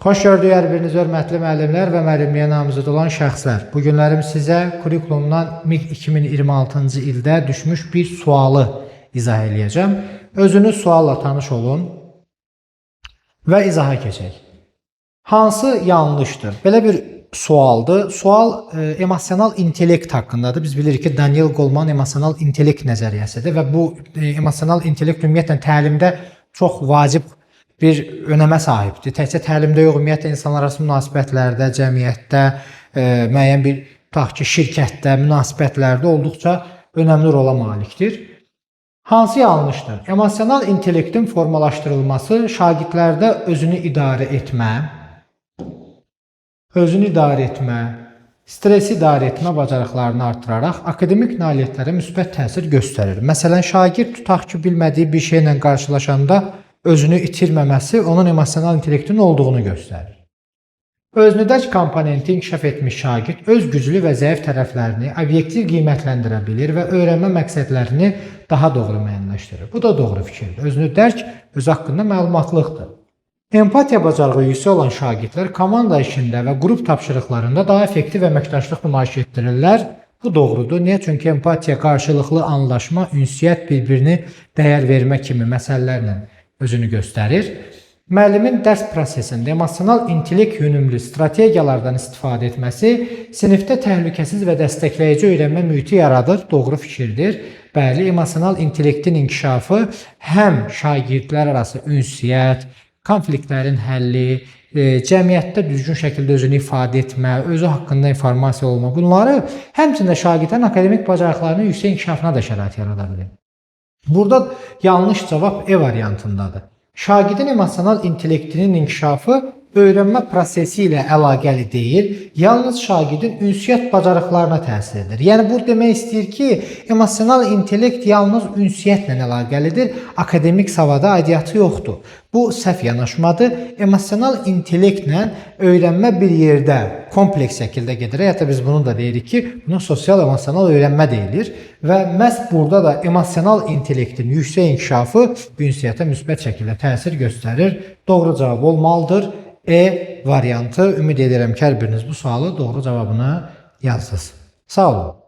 Xoş gördük hər biriniz hörmətli müəllimlər və müəllimliyə namizəd olan şəxslər. Bu günlərim sizə kurikulumdan MİQ 2026-cı ildə düşmüş bir sualı izah eləyəcəm. Özünüz sualla tanış olun və izaha keçək. Hansı yanlışdır? Belə bir sualdır. Sual emosional intellekt haqqındadır. Biz bilirik ki, Daniel Goleman emosional intellekt nəzəriyyəsidir və bu emosional intellekt ümumiyyətlə təlimdə çox vacib bir önəmə sahibdir. Təkcə təlimdə yox, ümumiyyətlə insanlar arası münasibətlərdə, cəmiyyətdə, müəyyən bir tutaq ki, şirkətdə, münasibətlərdə olduqca önəmli rola malikdir. Hansı yanlışdır? Emosional intellektin formalaşdırılması şagirdlərdə özünü idarə etmə, stresi idarə etmə bacarıqlarını artıraraq akademik nailiyyətlərə müsbət təsir göstərir. Məsələn, şagird tutaq ki, bilmədiyi bir şeylə qarşılaşanda özünü itirməməsi onun emosional intellektin olduğunu göstərir. Özünüdək komponenti inkişaf etmiş şagird öz güclü və zəif tərəflərini obyektiv qiymətləndirə bilir və öyrənmə məqsədlərini daha doğru müəyyənləşdirir. Bu da doğru fikirdir. Özünü dərk, öz haqqında məlumatlıqdır. Empatiya bacarığı yüksək olan şagirdlər komanda işində və qrup tapşırıqlarında daha effektiv əməkdaşlıq nümayiş etdirirlər. Bu doğrudur. Niyə? Çünki empatiya qarşılıqlı anlaşma, ünsiyyət, bir-birini dəyər vermə kimi məsələlərlə özünü göstərir. Müəllimin dərs prosesində emosional intellekt yönümlü strategiyalardan istifadə etməsi sinifdə təhlükəsiz və dəstəkləyici öyrənmə mühiti yaradır. Doğru fikirdir. Bəli, emosional intellektin inkişafı həm şagirdlər arası ünsiyyət, konfliktlərin həlli, cəmiyyətdə düzgün şəkildə özünü ifadə etmə, özü haqqında informasiya olma, bunları həmçində şagirdlərin akademik bacarıqlarının yüksək inkişafına da şərait yarada bilir. Burada yanlış cavab E variantındadır. Şagirdin emosional intellektinin inkişafı öyrənmə prosesi ilə əlaqəli deyil, yalnız şagirdin ünsiyyət bacarıqlarına təsir edir. Yəni, bu demək istəyir ki, emosional intellekt yalnız ünsiyyətlə əlaqəlidir, akademik savada aidiyyatı yoxdur. Bu səhv yanaşmadır. Emosional intellektlə öyrənmə bir yerdə kompleks şəkildə gedir. Hətta biz bunu da deyirik ki, buna sosial-emosional öyrənmə deyilir və məhz burada da emosional intellektin yüksək inkişafı ünsiyyətə müsbət şəkildə təsir göstərir. Doğru cavab olmalıdır. E variantı. Ümid edirəm ki, hər biriniz bu sualı doğru cavabını yazsınız. Sağ olun.